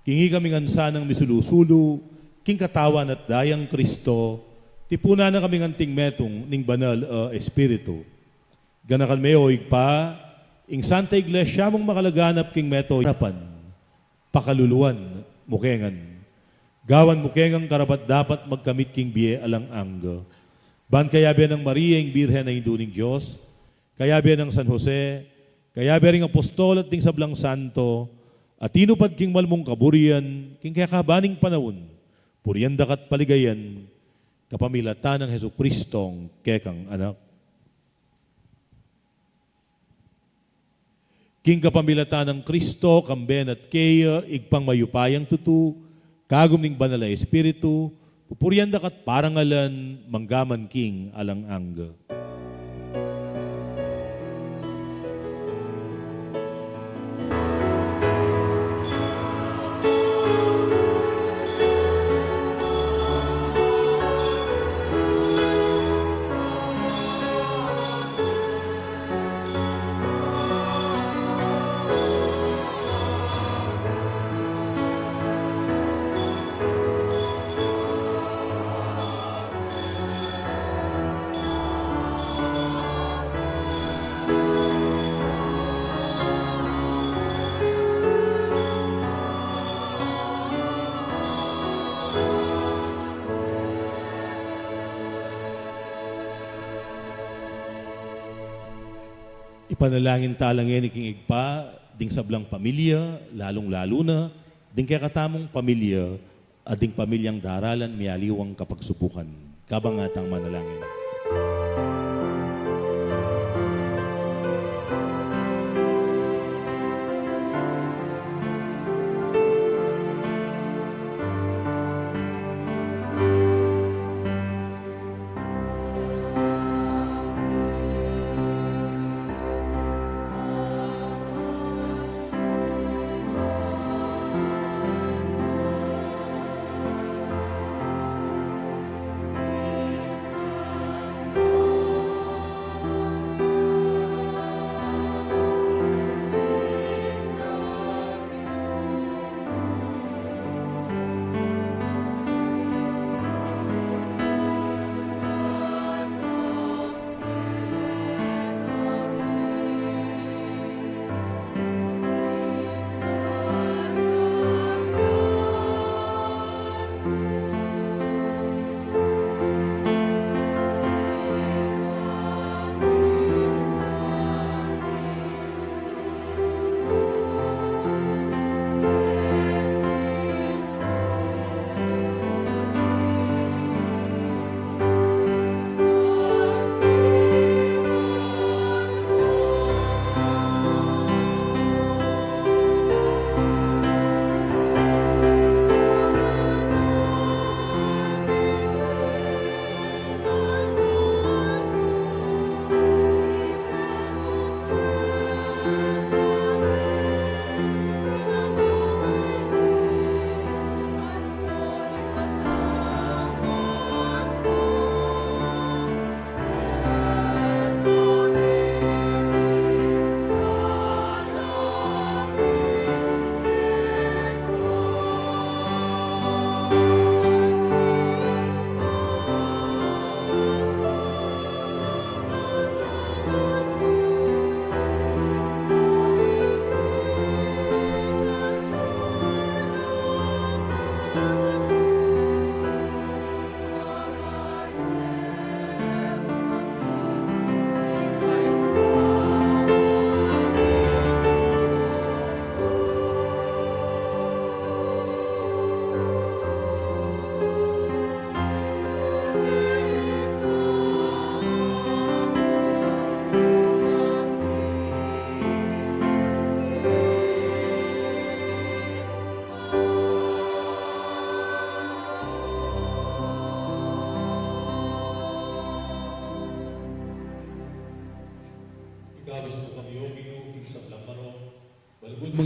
Kingi kaming ansanang misulusulu, king katawan at dayang Kristo, tipuna na kaming anting metong ning banal espiritu. Ganakan mayo igpa, ing Santa Iglesia mong makalaganap king meto harapan, pakaluluan, mukengan. Gawan mukengang karapat dapat magkamit king biye alang angga. Ban kaya biya ng Maria ing Birhen na Induning Diyos, kaya biya ng San Jose, kaya biya ring apostol at ting sablang santo, at tinupad king malmong kaburian, king kaya kabaning panahon, puriyan dakat paligayan, kapamilatan ng Hesu Kristong kekang anak. King kapamilatan ng Kristo, kamben at kaya, igpang mayupayang tutu, kagum ning banal na espiritu, pupuryan dakat parangalan, manggaman king alang angga. Ipanalangin talangin iking igpa, ding sablang pamilya, lalong-lalo na, ding kaya katamong pamilya, at ding pamilyang daralan mialiwang kapagsubukan. Kabangatang manalangin.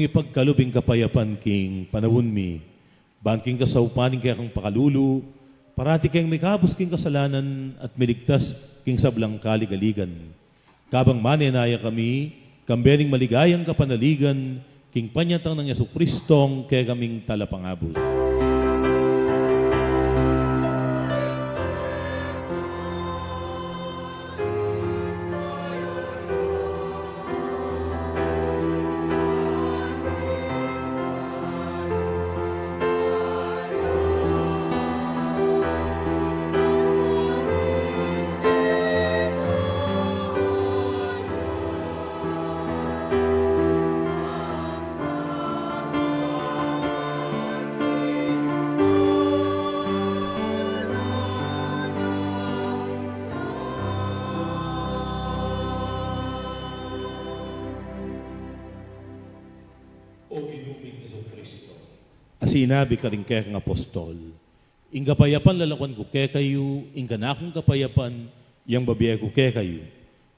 Yung ipagkalubing kapayapan king panawon mi, banking kasaupaning kaya kang pakalulu, parati kayong may kabos king kasalanan at miligtas king sablang kaligaligan. Kabang manenaya kami, kambening maligayang kapanaligan, king panyatang ng Yesu Kristong kaya kaming talapangabos. O ginuming Yesu Kristo. Asinabi ka rin kaya kang apostol, ing kapayapan lalakuan ko kaya kayo, ing kanakong kapayapan, yang babiya ko kaya kayo.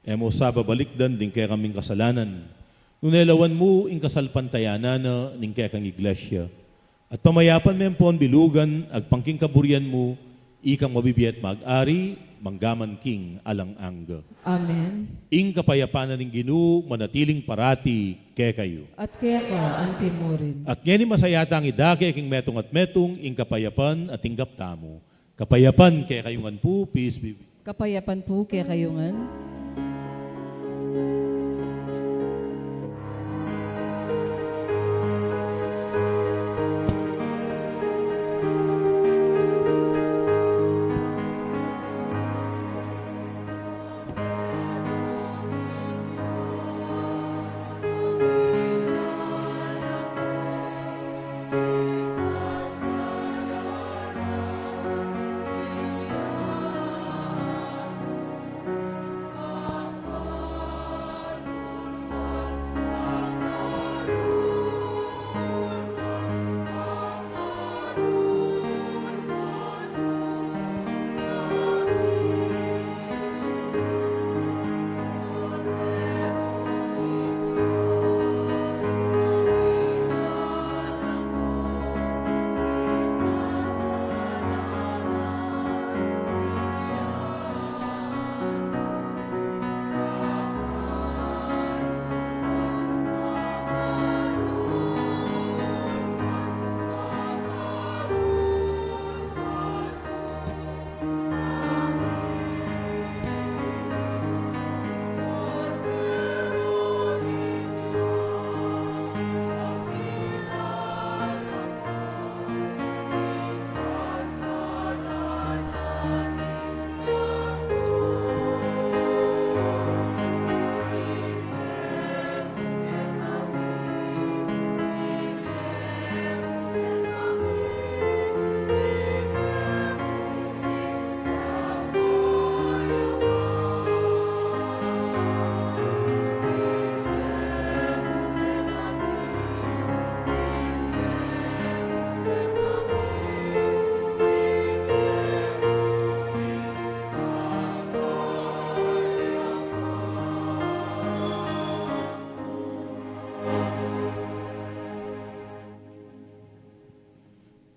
Emo sa babalikdan din kaya kaming kasalanan. Nunelawan mo, ing kasalpantayanan na, ning kaya kang iglesia. At pamayapan mempon bilugan, agpangking kaburian mo, ikang mabibiyat mag-ari, manggaman king alang-angga. Amen. Ing kapayapanan ng Ginoo manatiling parati kaya kayo. At kaya ka, antimurin. At ngayon masayata ang idake king metong at metong ing kapayapan at ing gaptamo. Kapayapan kaya kayungan po, peace be with you. Kapayapan po kaya kayungan.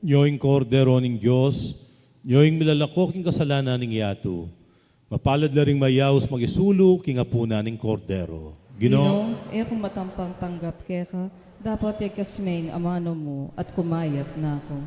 Nyoing kordero ning Diyos, nyoing milalakok ing kasalanan ning yato. Mapalad la ring mayaos magisulo king apuna ning kordero. Ginoo, kung matampang tanggap kaya ka, dapat ikasmain amano mo at kumayat na ako.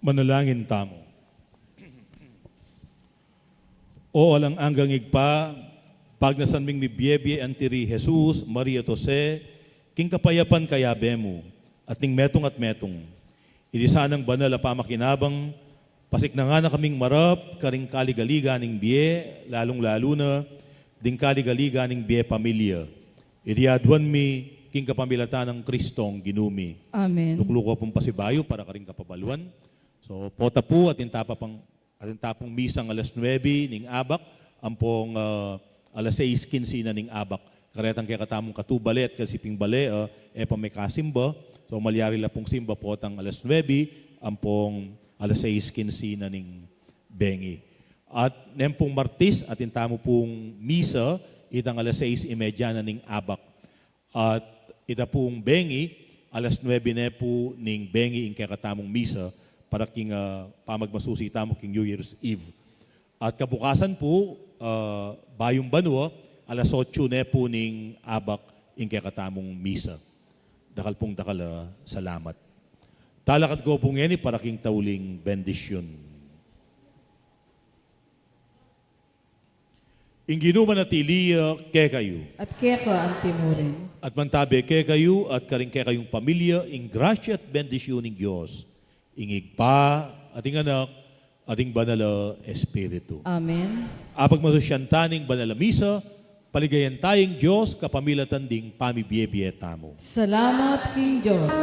Manalangin tamo. O alang anggang igpa, pag nasanming mibiyebye antiri Jesus, Maria Tose, king kapayapan kaya bemu, at ning metong at metong. Idi sanang banal a pamakinabang, pasik na nga na kaming marap, karing kaligaliga ning biye, lalong-lalo na, ding kaligaliga ning biye pamilya. Idi adwan mi, king kapamilata ng Kristong ginumi. Amen. Lukluko pong pasibayo para karing kapabaluan. So, pota po at intapong misang alas 9 ning abak, ampong alas 6:15 na ning abak. Karetang kaya katamong katubale at kalsiping bale, epa may kasimba. So, malyari la pong simba potang alas 9, ampong alas 6:15 na ning bengi. At nempong Martis at intamo pong misa, itang alas 6:30 na ning abak. At ita pong bengi, alas 9 na po ning bengi ing kaya katamong misa, para king pamagmasusi tamo king New Year's Eve. At kabukasan po, bayong banwa, alas 8 na po ning abak ing kaya katamong misa. Dakal pong dakal, salamat. Talakad ko pong yan para king tauling bendisyon. Inginuman na tiliya ke kayo. At keko ang timurin. At mantabi ke kayo at karing ke kayong pamilya, ing grasya at bendisyon ng Diyos. Ingig pa, ating anak, ating banala espiritu. Amen. Apag masusyantaning banala misa, paligayan tayong Diyos, kapamilatan ding pamibiyebye tamo. Salamat, King Diyos.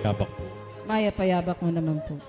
Yapak po. Maya payabak mo naman po.